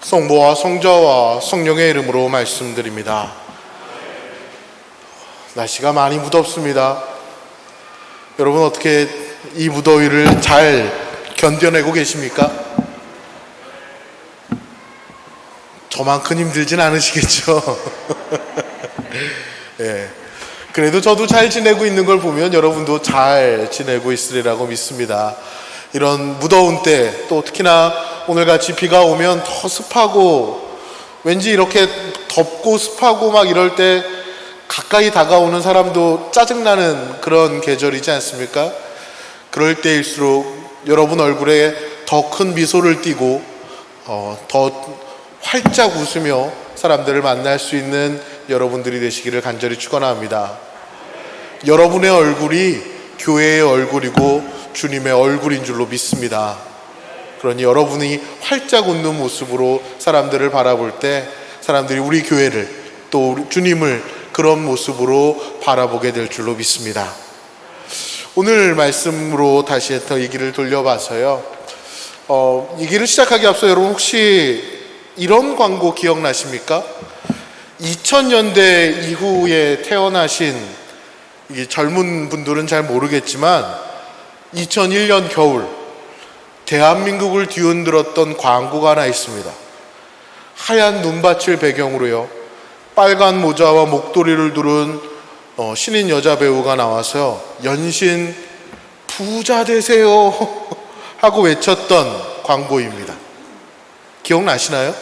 성부와 성자와 성령의 이름으로 말씀드립니다. 날씨가 많이 무덥습니다. 여러분 어떻게 이 무더위를 잘 견뎌내고 계십니까? 저만큼 힘들진 않으시겠죠? 예. 그래도 저도 잘 지내고 있는 걸 보면 여러분도 잘 지내고 있으리라고 믿습니다. 이런 무더운 때, 또 특히나 오늘같이 비가 오면 더 습하고, 왠지 이렇게 덥고 습하고 막 이럴 때 가까이 다가오는 사람도 짜증나는 그런 계절이지 않습니까? 그럴 때일수록 여러분 얼굴에 더 큰 미소를 띠고 더 활짝 웃으며 사람들을 만날 수 있는 여러분들이 되시기를 간절히 축원합니다. 여러분의 얼굴이 교회의 얼굴이고 주님의 얼굴인 줄로 믿습니다. 그러니 여러분이 활짝 웃는 모습으로 사람들을 바라볼 때 사람들이 우리 교회를 또 우리 주님을 그런 모습으로 바라보게 될 줄로 믿습니다. 오늘 말씀으로 다시 더 얘기를 돌려봐서요. 얘기를 시작하기 앞서 여러분 혹시 이런 광고 기억나십니까? 2000년대 이후에 태어나신 젊은 분들은 잘 모르겠지만 2001년 겨울 대한민국을 뒤흔들었던 광고가 하나 있습니다. 하얀 눈밭을 배경으로요, 빨간 모자와 목도리를 두른 신인 여자 배우가 나와서 연신 부자 되세요 하고 외쳤던 광고입니다. 기억나시나요?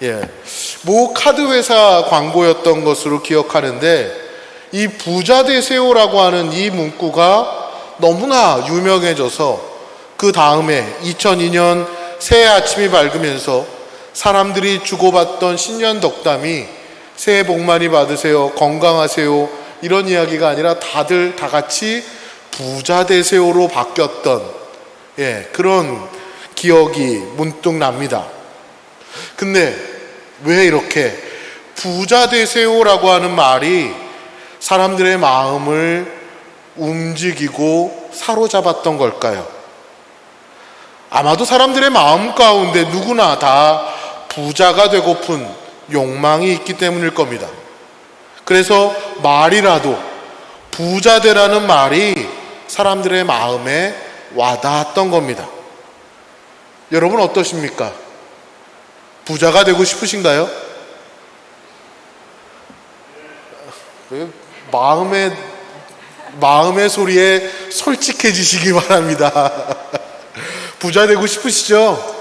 예, 모 카드 회사 광고였던 것으로 기억하는데, 이 부자 되세요라고 하는 이 문구가 너무나 유명해져서 그 다음에 2002년 새해 아침이 밝으면서 사람들이 주고받던 신년 덕담이 새해 복 많이 받으세요, 건강하세요, 이런 이야기가 아니라 다들 다 같이 부자 되세요로 바뀌었던 그런 기억이 문득 납니다. 근데 왜 이렇게 부자 되세요라고 하는 말이 사람들의 마음을 움직이고 사로잡았던 걸까요? 아마도 사람들의 마음 가운데 누구나 다 부자가 되고픈 욕망이 있기 때문일 겁니다. 그래서 말이라도 부자 되라는 말이 사람들의 마음에 와닿았던 겁니다. 여러분 어떠십니까? 부자가 되고 싶으신가요? 마음의 소리에 솔직해지시기 바랍니다. 부자 되고 싶으시죠?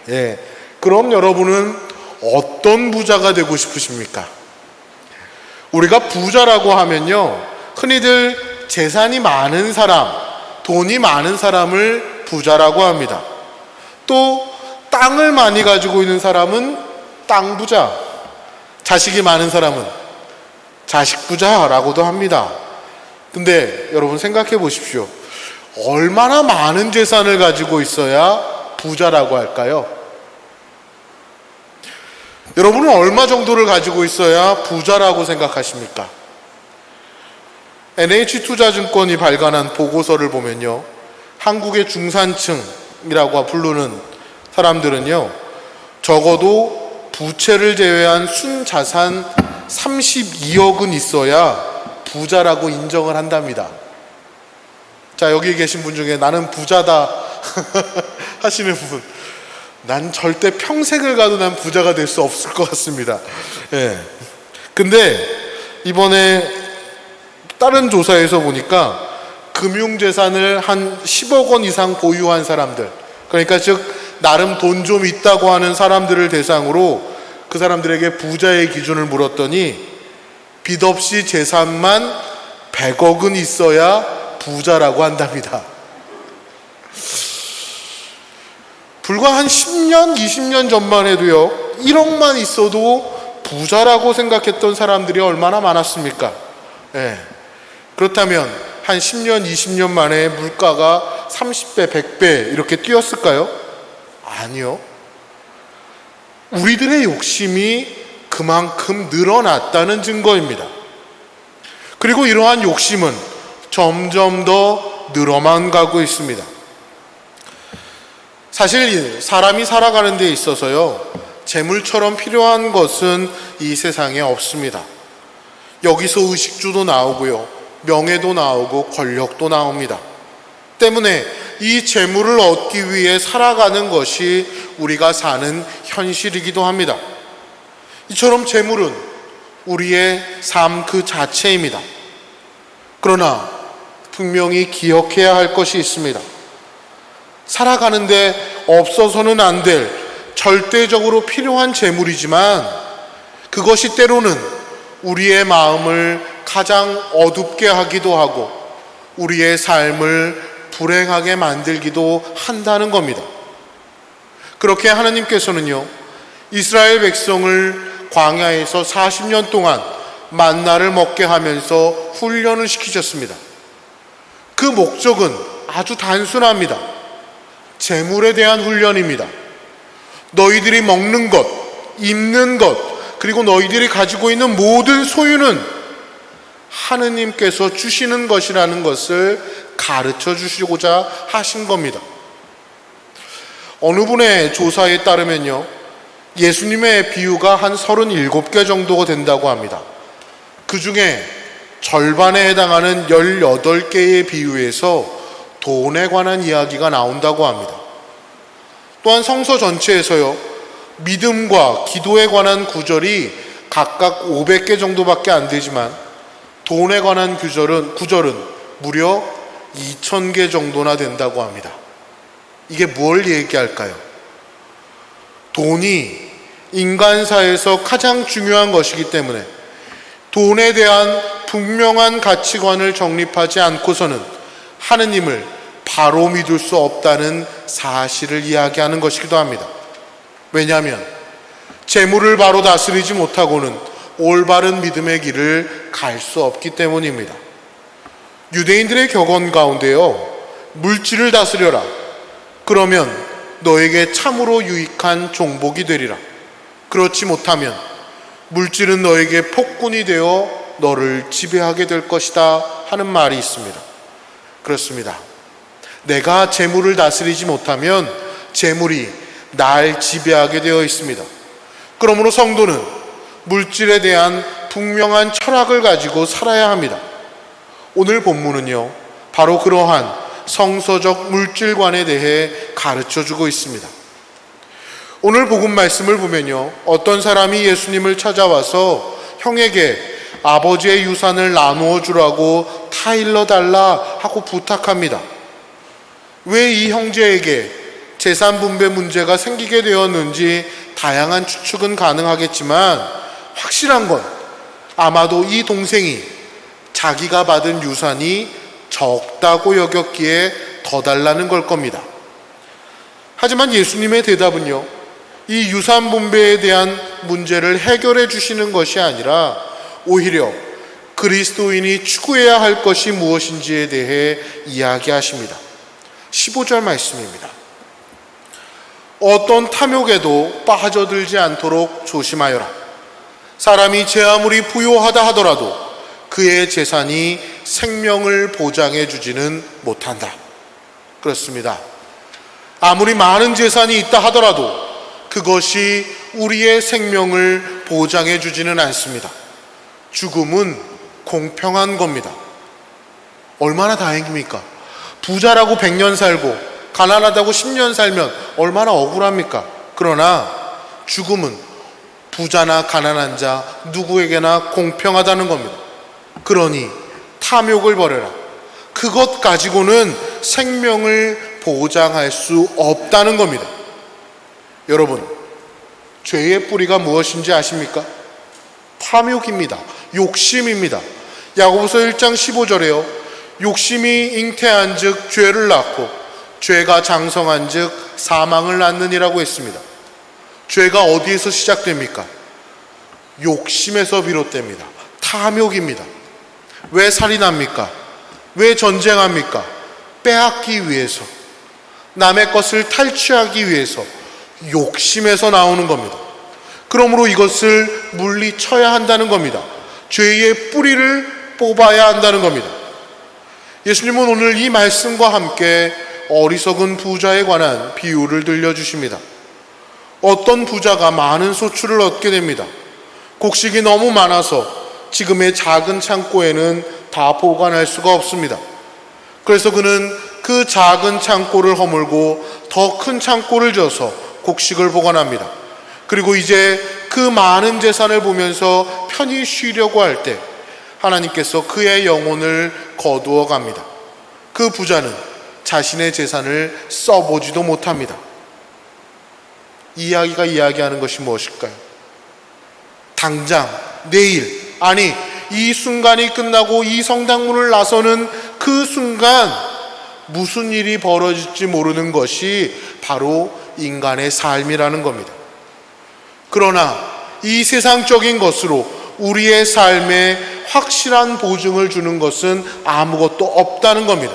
예. 그럼 여러분은 어떤 부자가 되고 싶으십니까? 우리가 부자라고 하면요, 흔히들 재산이 많은 사람, 돈이 많은 사람을 부자라고 합니다. 또 땅을 많이 가지고 있는 사람은 땅 부자, 자식이 많은 사람은 자식 부자라고도 합니다. 근데 여러분 생각해 보십시오. 얼마나 많은 재산을 가지고 있어야 부자라고 할까요? 여러분은 얼마 정도를 가지고 있어야 부자라고 생각하십니까? NH투자증권이 발간한 보고서를 보면요, 한국의 중산층이라고 부르는 사람들은요, 적어도 부채를 제외한 순자산 32억은 있어야 부자라고 인정을 한답니다. 자, 여기 계신 분 중에 나는 부자다 하시는 분, 난 절대 평생을 가도 난 부자가 될 수 없을 것 같습니다. 예. 근데 이번에 다른 조사에서 보니까 금융재산을 한 10억 원 이상 보유한 사람들, 그러니까 즉 나름 돈 좀 있다고 하는 사람들을 대상으로 그 사람들에게 부자의 기준을 물었더니 빚 없이 재산만 100억은 있어야 부자라고 한답니다. 불과 한 10년, 20년 전만 해도요, 1억만 있어도 부자라고 생각했던 사람들이 얼마나 많았습니까? 예. 그렇다면 한 10년, 20년 만에 물가가 30배, 100배 이렇게 뛰었을까요? 아니요. 우리들의 욕심이 그만큼 늘어났다는 증거입니다. 그리고 이러한 욕심은 점점 더 늘어만 가고 있습니다. 사실 사람이 살아가는 데 있어서요, 재물처럼 필요한 것은 이 세상에 없습니다. 여기서 의식주도 나오고요, 명예도 나오고 권력도 나옵니다. 때문에 이 재물을 얻기 위해 살아가는 것이 우리가 사는 현실이기도 합니다. 이처럼 재물은 우리의 삶 그 자체입니다. 그러나 분명히 기억해야 할 것이 있습니다. 살아가는데 없어서는 안 될 절대적으로 필요한 재물이지만 그것이 때로는 우리의 마음을 가장 어둡게 하기도 하고 우리의 삶을 불행하게 만들기도 한다는 겁니다. 그렇게 하나님께서는요, 이스라엘 백성을 광야에서 40년 동안 만나를 먹게 하면서 훈련을 시키셨습니다. 그 목적은 아주 단순합니다. 재물에 대한 훈련입니다. 너희들이 먹는 것, 입는 것, 그리고 너희들이 가지고 있는 모든 소유는 하느님께서 주시는 것이라는 것을 가르쳐 주시고자 하신 겁니다. 어느 분의 조사에 따르면요, 예수님의 비유가 한 37개 정도가 된다고 합니다. 그 중에 절반에 해당하는 18개의 비유에서 돈에 관한 이야기가 나온다고 합니다. 또한 성서 전체에서요, 믿음과 기도에 관한 구절이 각각 500개 정도밖에 안 되지만 돈에 관한 구절은 무려 2000개 정도나 된다고 합니다. 이게 뭘 얘기할까요? 돈이 인간사에서 가장 중요한 것이기 때문에 돈에 대한 분명한 가치관을 정립하지 않고서는 하느님을 바로 믿을 수 없다는 사실을 이야기하는 것이기도 합니다. 왜냐하면 재물을 바로 다스리지 못하고는 올바른 믿음의 길을 갈 수 없기 때문입니다. 유대인들의 격언 가운데요, 물질을 다스려라. 그러면 너에게 참으로 유익한 종복이 되리라. 그렇지 못하면 물질은 너에게 폭군이 되어 너를 지배하게 될 것이다 하는 말이 있습니다. 그렇습니다. 내가 재물을 다스리지 못하면 재물이 날 지배하게 되어 있습니다. 그러므로 성도는 물질에 대한 분명한 철학을 가지고 살아야 합니다. 오늘 본문은요, 바로 그러한 성서적 물질관에 대해 가르쳐주고 있습니다. 오늘 복음 말씀을 보면요, 어떤 사람이 예수님을 찾아와서 형에게 아버지의 유산을 나누어 주라고 타일러 달라 하고 부탁합니다. 왜 이 형제에게 재산 분배 문제가 생기게 되었는지 다양한 추측은 가능하겠지만 확실한 건 아마도 이 동생이 자기가 받은 유산이 적다고 여겼기에 더 달라는 걸 겁니다. 하지만 예수님의 대답은요, 이 유산 분배에 대한 문제를 해결해 주시는 것이 아니라 오히려 그리스도인이 추구해야 할 것이 무엇인지에 대해 이야기하십니다. 15절 말씀입니다. 어떤 탐욕에도 빠져들지 않도록 조심하여라. 사람이 제 아무리 부요하다 하더라도 그의 재산이 생명을 보장해 주지는 못한다. 그렇습니다. 아무리 많은 재산이 있다 하더라도 그것이 우리의 생명을 보장해 주지는 않습니다. 죽음은 공평한 겁니다. 얼마나 다행입니까? 부자라고 100년 살고 가난하다고 10년 살면 얼마나 억울합니까? 그러나 죽음은 부자나 가난한 자 누구에게나 공평하다는 겁니다. 그러니 탐욕을 버려라. 그것 가지고는 생명을 보장할 수 없다는 겁니다. 여러분, 죄의 뿌리가 무엇인지 아십니까? 탐욕입니다. 욕심입니다. 야고보서 1장 15절에요. 욕심이 잉태한 즉 죄를 낳고 죄가 장성한 즉 사망을 낳느니라고 했습니다. 죄가 어디에서 시작됩니까? 욕심에서 비롯됩니다. 탐욕입니다. 왜 살인합니까? 왜 전쟁합니까? 빼앗기 위해서, 남의 것을 탈취하기 위해서 욕심에서 나오는 겁니다. 그러므로 이것을 물리쳐야 한다는 겁니다. 죄의 뿌리를 뽑아야 한다는 겁니다. 예수님은 오늘 이 말씀과 함께 어리석은 부자에 관한 비유를 들려주십니다. 어떤 부자가 많은 소출을 얻게 됩니다. 곡식이 너무 많아서 지금의 작은 창고에는 다 보관할 수가 없습니다. 그래서 그는 그 작은 창고를 허물고 더 큰 창고를 지어서 곡식을 보관합니다. 그리고 이제 그 많은 재산을 보면서 편히 쉬려고 할 때 하나님께서 그의 영혼을 거두어 갑니다. 그 부자는 자신의 재산을 써보지도 못합니다. 이 이야기가 이야기하는 것이 무엇일까요? 당장, 내일, 아니 이 순간이 끝나고 이 성당문을 나서는 그 순간 무슨 일이 벌어질지 모르는 것이 바로 인간의 삶이라는 겁니다. 그러나 이 세상적인 것으로 우리의 삶에 확실한 보증을 주는 것은 아무것도 없다는 겁니다.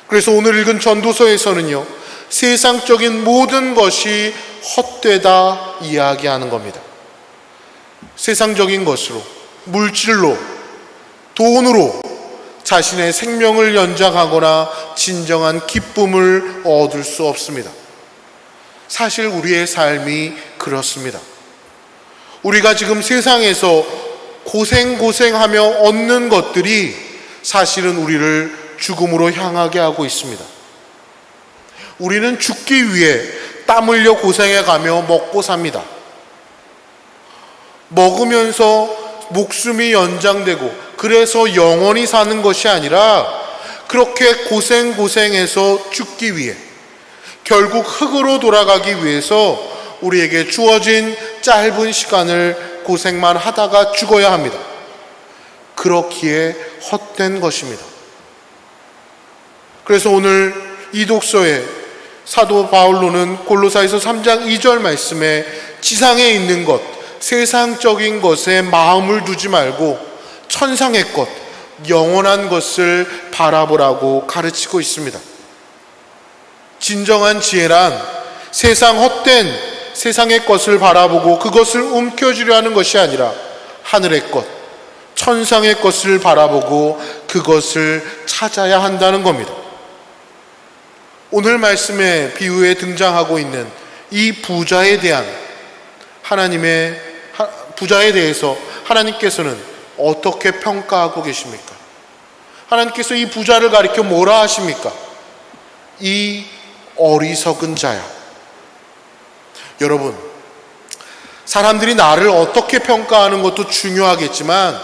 그래서 오늘 읽은 전도서에서는요, 세상적인 모든 것이 헛되다 이야기하는 겁니다. 세상적인 것으로, 물질로, 돈으로 자신의 생명을 연장하거나 진정한 기쁨을 얻을 수 없습니다. 사실 우리의 삶이 그렇습니다. 우리가 지금 세상에서 고생하며 얻는 것들이 사실은 우리를 죽음으로 향하게 하고 있습니다. 우리는 죽기 위해 땀 흘려 고생해가며 먹고 삽니다. 먹으면서 목숨이 연장되고 그래서 영원히 사는 것이 아니라 그렇게 고생해서 죽기 위해 결국 흙으로 돌아가기 위해서 우리에게 주어진 짧은 시간을 고생만 하다가 죽어야 합니다. 그렇기에 헛된 것입니다. 그래서 오늘 이 독서에 사도 바울로는 골로새서 3장 2절 말씀에 지상에 있는 것, 세상적인 것에 마음을 두지 말고 천상의 것, 영원한 것을 바라보라고 가르치고 있습니다. 진정한 지혜란 세상 헛된 세상의 것을 바라보고 그것을 움켜쥐려 하는 것이 아니라 하늘의 것, 천상의 것을 바라보고 그것을 찾아야 한다는 겁니다. 오늘 말씀의 비유에 등장하고 있는 이 부자에 대한 부자에 대해서 하나님께서는 어떻게 평가하고 계십니까? 하나님께서 이 부자를 가리켜 뭐라 하십니까? 이 어리석은 자야. 여러분, 사람들이 나를 어떻게 평가하는 것도 중요하겠지만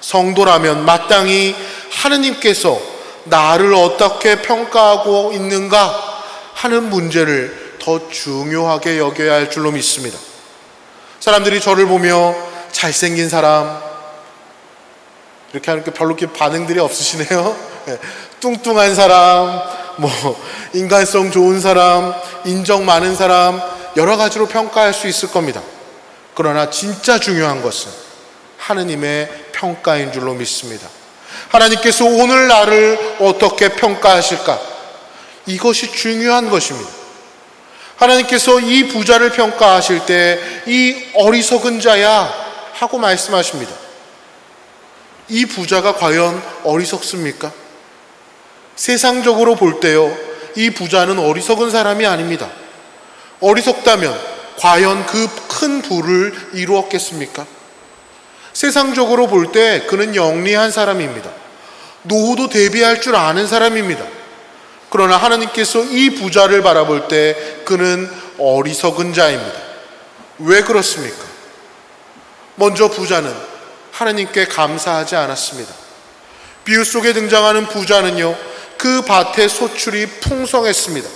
성도라면 마땅히 하느님께서 나를 어떻게 평가하고 있는가 하는 문제를 더 중요하게 여겨야 할 줄로 믿습니다. 사람들이 저를 보며 잘생긴 사람, 이렇게 하니까 별로 이렇게 반응들이 없으시네요. 뚱뚱한 사람, 인간성 좋은 사람, 인정 많은 사람, 여러 가지로 평가할 수 있을 겁니다. 그러나 진짜 중요한 것은 하느님의 평가인 줄로 믿습니다. 하나님께서 오늘 나를 어떻게 평가하실까? 이것이 중요한 것입니다. 하나님께서 이 부자를 평가하실 때 이 어리석은 자야 하고 말씀하십니다. 이 부자가 과연 어리석습니까? 세상적으로 볼 때요, 이 부자는 어리석은 사람이 아닙니다. 어리석다면 과연 그 큰 부를 이루었겠습니까? 세상적으로 볼 때 그는 영리한 사람입니다. 노후도 대비할 줄 아는 사람입니다. 그러나 하나님께서 이 부자를 바라볼 때 그는 어리석은 자입니다. 왜 그렇습니까? 먼저 부자는 하나님께 감사하지 않았습니다. 비유 속에 등장하는 부자는요, 그 밭의 소출이 풍성했습니다.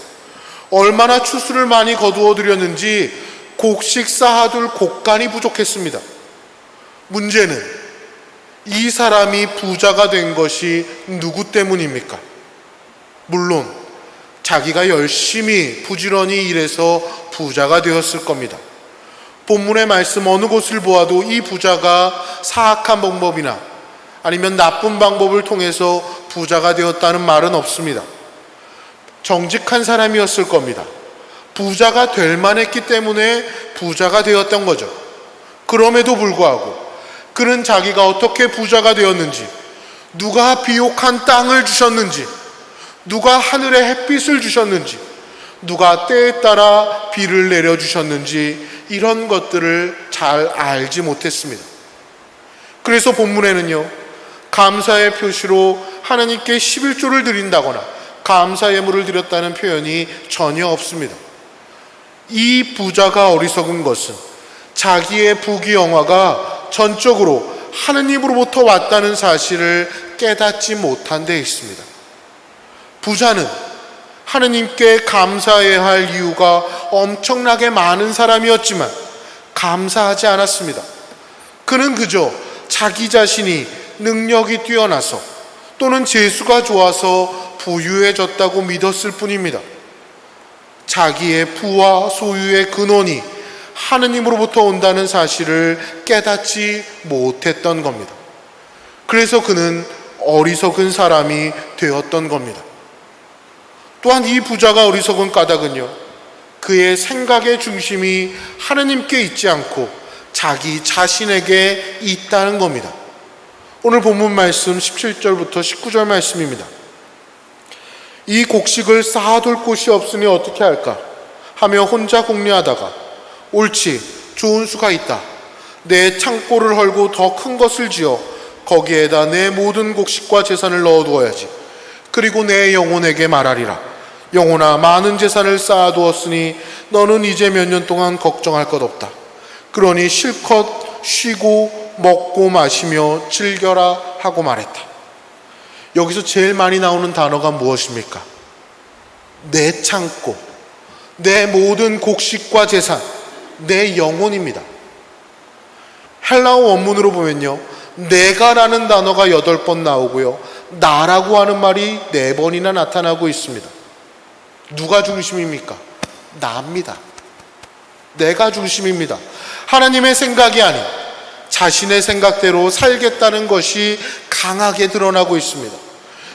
얼마나 추수를 많이 거두어 들였는지 곡식 쌓아둘 곡간이 부족했습니다. 문제는 이 사람이 부자가 된 것이 누구 때문입니까? 물론 자기가 열심히 부지런히 일해서 부자가 되었을 겁니다. 본문의 말씀 어느 곳을 보아도 이 부자가 사악한 방법이나 아니면 나쁜 방법을 통해서 부자가 되었다는 말은 없습니다. 정직한 사람이었을 겁니다. 부자가 될 만했기 때문에 부자가 되었던 거죠. 그럼에도 불구하고 그는 자기가 어떻게 부자가 되었는지, 누가 비옥한 땅을 주셨는지, 누가 하늘에 햇빛을 주셨는지, 누가 때에 따라 비를 내려주셨는지 이런 것들을 잘 알지 못했습니다. 그래서 본문에는요, 감사의 표시로 하나님께 11조를 드린다거나 감사 예물을 드렸다는 표현이 전혀 없습니다. 이 부자가 어리석은 것은 자기의 부귀영화가 전적으로 하느님으로부터 왔다는 사실을 깨닫지 못한 데 있습니다. 부자는 하느님께 감사해야 할 이유가 엄청나게 많은 사람이었지만 감사하지 않았습니다. 그는 그저 자기 자신이 능력이 뛰어나서 또는 재수가 좋아서 부유해졌다고 믿었을 뿐입니다. 자기의 부와 소유의 근원이 하느님으로부터 온다는 사실을 깨닫지 못했던 겁니다. 그래서 그는 어리석은 사람이 되었던 겁니다. 또한 이 부자가 어리석은 까닭은요, 그의 생각의 중심이 하느님께 있지 않고 자기 자신에게 있다는 겁니다. 오늘 본문 말씀 17절부터 19절 말씀입니다. 이 곡식을 쌓아둘 곳이 없으니 어떻게 할까 하며 혼자 궁리하다가 옳지, 좋은 수가 있다. 내 창고를 헐고 더 큰 것을 지어 거기에다 내 모든 곡식과 재산을 넣어두어야지. 그리고 내 영혼에게 말하리라. 영혼아, 많은 재산을 쌓아두었으니 너는 이제 몇 년 동안 걱정할 것 없다. 그러니 실컷 쉬고 먹고 마시며 즐겨라 하고 말했다. 여기서 제일 많이 나오는 단어가 무엇입니까? 내 창고, 내 모든 곡식과 재산, 내 영혼입니다. 헬라어 원문으로 보면요, 내가라는 단어가 8번 나오고요, 나라고 하는 말이 4번이나 나타나고 있습니다. 누가 중심입니까? 나입니다. 내가 중심입니다. 하나님의 생각이 아닌 자신의 생각대로 살겠다는 것이 강하게 드러나고 있습니다.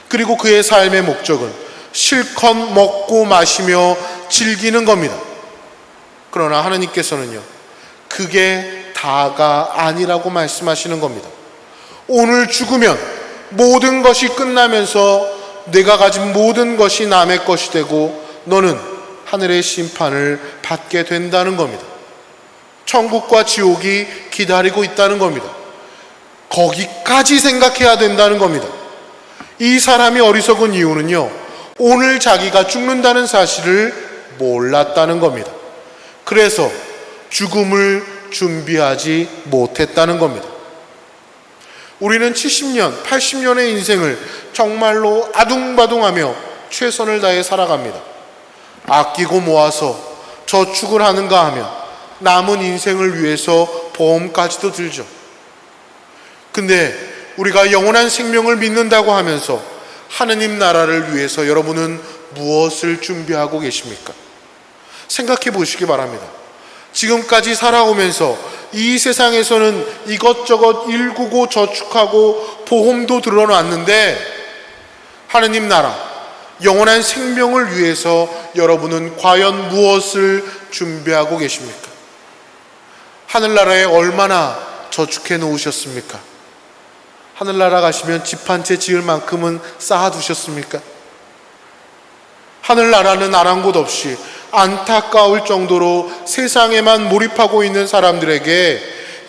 그리고 그의 삶의 목적은 실컷 먹고 마시며 즐기는 겁니다. 그러나 하나님께서는요, 그게 다가 아니라고 말씀하시는 겁니다. 오늘 죽으면 모든 것이 끝나면서 내가 가진 모든 것이 남의 것이 되고 너는 하늘의 심판을 받게 된다는 겁니다. 천국과 지옥이 기다리고 있다는 겁니다. 거기까지 생각해야 된다는 겁니다. 이 사람이 어리석은 이유는요, 오늘 자기가 죽는다는 사실을 몰랐다는 겁니다. 그래서 죽음을 준비하지 못했다는 겁니다. 우리는 70년, 80년의 인생을 정말로 아둥바둥하며 최선을 다해 살아갑니다. 아끼고 모아서 저축을 하는가 하면 남은 인생을 위해서 보험까지도 들죠. 근데 우리가 영원한 생명을 믿는다고 하면서 하느님 나라를 위해서 여러분은 무엇을 준비하고 계십니까? 생각해 보시기 바랍니다. 지금까지 살아오면서 이 세상에서는 이것저것 일구고 저축하고 보험도 들어놨는데 하느님 나라, 영원한 생명을 위해서 여러분은 과연 무엇을 준비하고 계십니까? 하늘나라에 얼마나 저축해 놓으셨습니까? 하늘나라 가시면 집 한 채 지을 만큼은 쌓아두셨습니까? 하늘나라는 아랑곳 없이 안타까울 정도로 세상에만 몰입하고 있는 사람들에게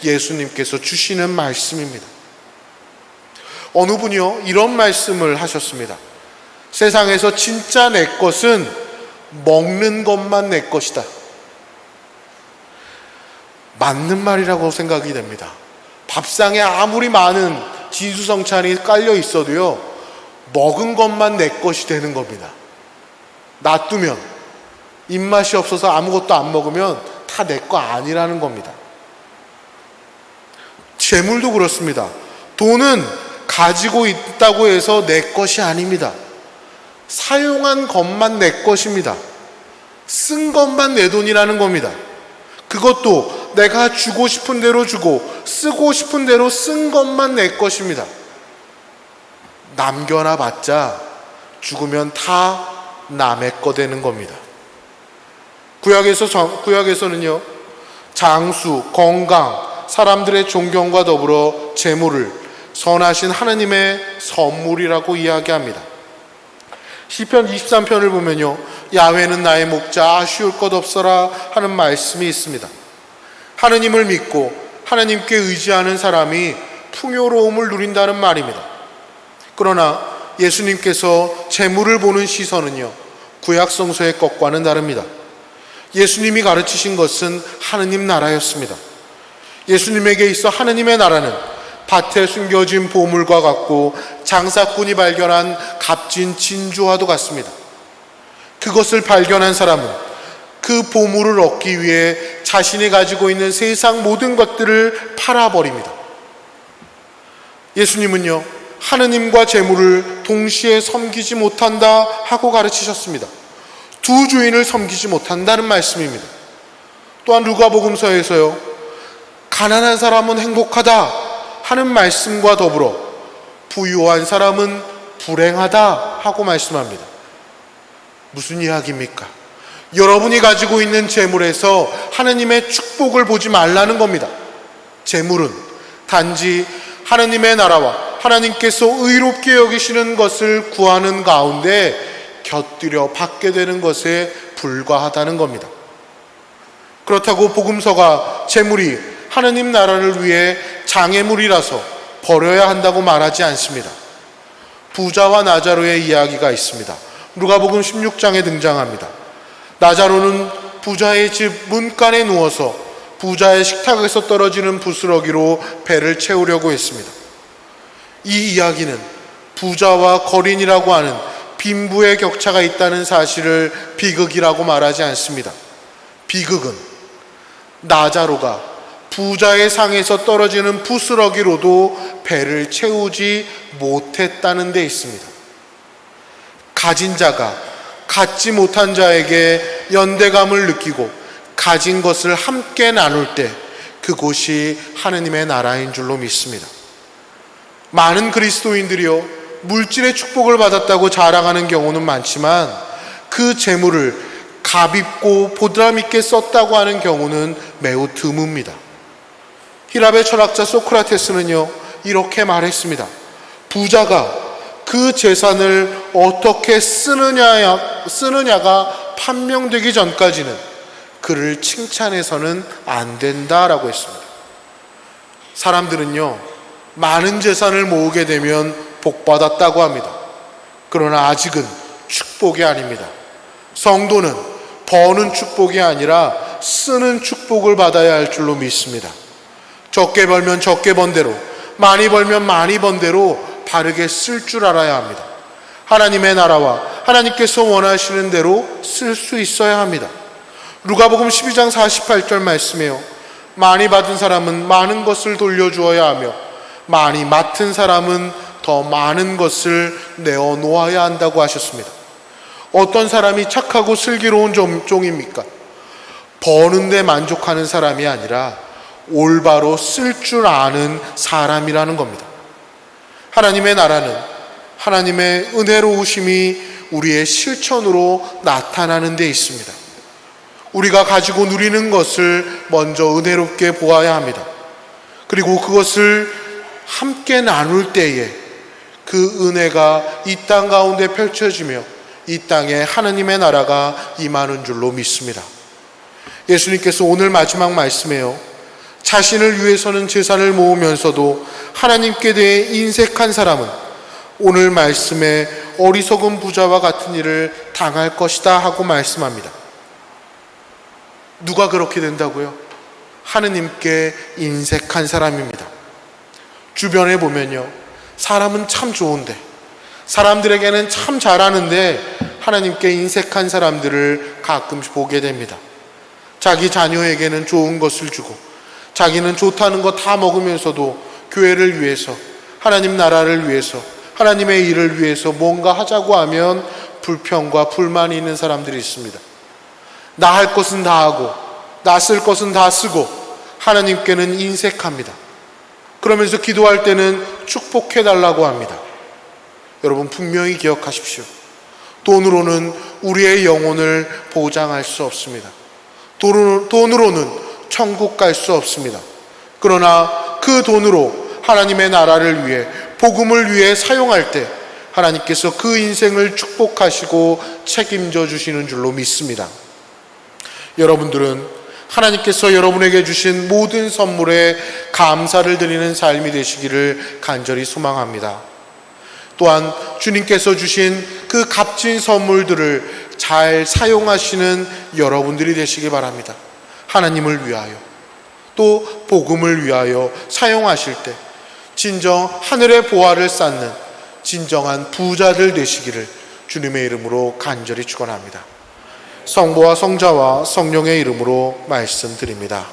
예수님께서 주시는 말씀입니다. 어느 분이요, 이런 말씀을 하셨습니다. 세상에서 진짜 내 것은 먹는 것만 내 것이다. 맞는 말이라고 생각이 됩니다. 밥상에 아무리 많은 진수성찬이 깔려 있어도요, 먹은 것만 내 것이 되는 겁니다. 놔두면, 입맛이 없어서 아무것도 안 먹으면 다 내 거 아니라는 겁니다. 재물도 그렇습니다. 돈은 가지고 있다고 해서 내 것이 아닙니다. 사용한 것만 내 것입니다. 쓴 것만 내 돈이라는 겁니다. 그것도 내가 주고 싶은 대로 주고 쓰고 싶은 대로 쓴 것만 내 것입니다. 남겨놔 봤자 죽으면 다 남의 거 되는 겁니다. 구약에서는요, 장수, 건강, 사람들의 존경과 더불어 재물을 선하신 하나님의 선물이라고 이야기합니다. 시편 23편을 보면요, 야훼는 나의 목자 아쉬울 것 없어라 하는 말씀이 있습니다. 하느님을 믿고 하느님께 의지하는 사람이 풍요로움을 누린다는 말입니다. 그러나 예수님께서 재물을 보는 시선은요, 구약 성서의 것과는 다릅니다. 예수님이 가르치신 것은 하느님 나라였습니다. 예수님에게 있어 하느님의 나라는 밭에 숨겨진 보물과 같고 장사꾼이 발견한 값진 진주와도 같습니다. 그것을 발견한 사람은 그 보물을 얻기 위해 자신이 가지고 있는 세상 모든 것들을 팔아버립니다. 예수님은요, 하느님과 재물을 동시에 섬기지 못한다 하고 가르치셨습니다. 두 주인을 섬기지 못한다는 말씀입니다. 또한 누가복음서에서요, 가난한 사람은 행복하다 하는 말씀과 더불어 부유한 사람은 불행하다 하고 말씀합니다. 무슨 이야기입니까? 여러분이 가지고 있는 재물에서 하느님의 축복을 보지 말라는 겁니다. 재물은 단지 하느님의 나라와 하나님께서 의롭게 여기시는 것을 구하는 가운데 곁들여 받게 되는 것에 불과하다는 겁니다. 그렇다고 복음서가 재물이 하느님 나라를 위해 장애물이라서 버려야 한다고 말하지 않습니다. 부자와 나자로의 이야기가 있습니다. 누가복음 16장에 등장합니다. 나자로는 부자의 집 문간에 누워서 부자의 식탁에서 떨어지는 부스러기로 배를 채우려고 했습니다. 이 이야기는 부자와 거린이라고 하는 빈부의 격차가 있다는 사실을 비극이라고 말하지 않습니다. 비극은 나자로가 부자의 상에서 떨어지는 부스러기로도 배를 채우지 못했다는 데 있습니다. 가진 자가 갖지 못한 자에게 연대감을 느끼고 가진 것을 함께 나눌 때 그곳이 하느님의 나라인 줄로 믿습니다. 많은 그리스도인들이요, 물질의 축복을 받았다고 자랑하는 경우는 많지만 그 재물을 값있고 보람있게 썼다고 하는 경우는 매우 드뭅니다. 히랍의 철학자 소크라테스는요, 이렇게 말했습니다. 부자가 그 재산을 어떻게 쓰느냐가 판명되기 전까지는 그를 칭찬해서는 안 된다라고 했습니다. 사람들은요, 많은 재산을 모으게 되면 복받았다고 합니다. 그러나 아직은 축복이 아닙니다. 성도는 버는 축복이 아니라 쓰는 축복을 받아야 할 줄로 믿습니다. 적게 벌면 적게 번 대로, 많이 벌면 많이 번 대로 바르게 쓸 줄 알아야 합니다. 하나님의 나라와 하나님께서 원하시는 대로 쓸 수 있어야 합니다. 누가복음 12장 48절 말씀에요, 많이 받은 사람은 많은 것을 돌려주어야 하며 많이 맡은 사람은 더 많은 것을 내어 놓아야 한다고 하셨습니다. 어떤 사람이 착하고 슬기로운 종입니까? 버는데 만족하는 사람이 아니라 올바로 쓸 줄 아는 사람이라는 겁니다. 하나님의 나라는 하나님의 은혜로우심이 우리의 실천으로 나타나는 데 있습니다. 우리가 가지고 누리는 것을 먼저 은혜롭게 보아야 합니다. 그리고 그것을 함께 나눌 때에 그 은혜가 이 땅 가운데 펼쳐지며 이 땅에 하나님의 나라가 임하는 줄로 믿습니다. 예수님께서 오늘 마지막 말씀에요, 자신을 위해서는 재산을 모으면서도 하나님께 대해 인색한 사람은 오늘 말씀에 어리석은 부자와 같은 일을 당할 것이다 하고 말씀합니다. 누가 그렇게 된다고요? 하느님께 인색한 사람입니다. 주변에 보면요, 사람은 참 좋은데, 사람들에게는 참 잘하는데 하나님께 인색한 사람들을 가끔씩 보게 됩니다. 자기 자녀에게는 좋은 것을 주고 자기는 좋다는 거 다 먹으면서도 교회를 위해서, 하나님 나라를 위해서, 하나님의 일을 위해서 뭔가 하자고 하면 불평과 불만이 있는 사람들이 있습니다. 나 할 것은 다 하고 나 쓸 것은 다 쓰고 하나님께는 인색합니다. 그러면서 기도할 때는 축복해달라고 합니다. 여러분, 분명히 기억하십시오. 돈으로는 우리의 영혼을 보장할 수 없습니다. 돈으로는 천국 갈 수 없습니다. 그러나 그 돈으로 하나님의 나라를 위해, 복음을 위해 사용할 때 하나님께서 그 인생을 축복하시고 책임져 주시는 줄로 믿습니다. 여러분들은 하나님께서 여러분에게 주신 모든 선물에 감사를 드리는 삶이 되시기를 간절히 소망합니다. 또한 주님께서 주신 그 값진 선물들을 잘 사용하시는 여러분들이 되시기 바랍니다. 하나님을 위하여 또 복음을 위하여 사용하실 때 진정 하늘의 보화를 쌓는 진정한 부자들 되시기를 주님의 이름으로 간절히 축원합니다. 성부와 성자와 성령의 이름으로 말씀드립니다.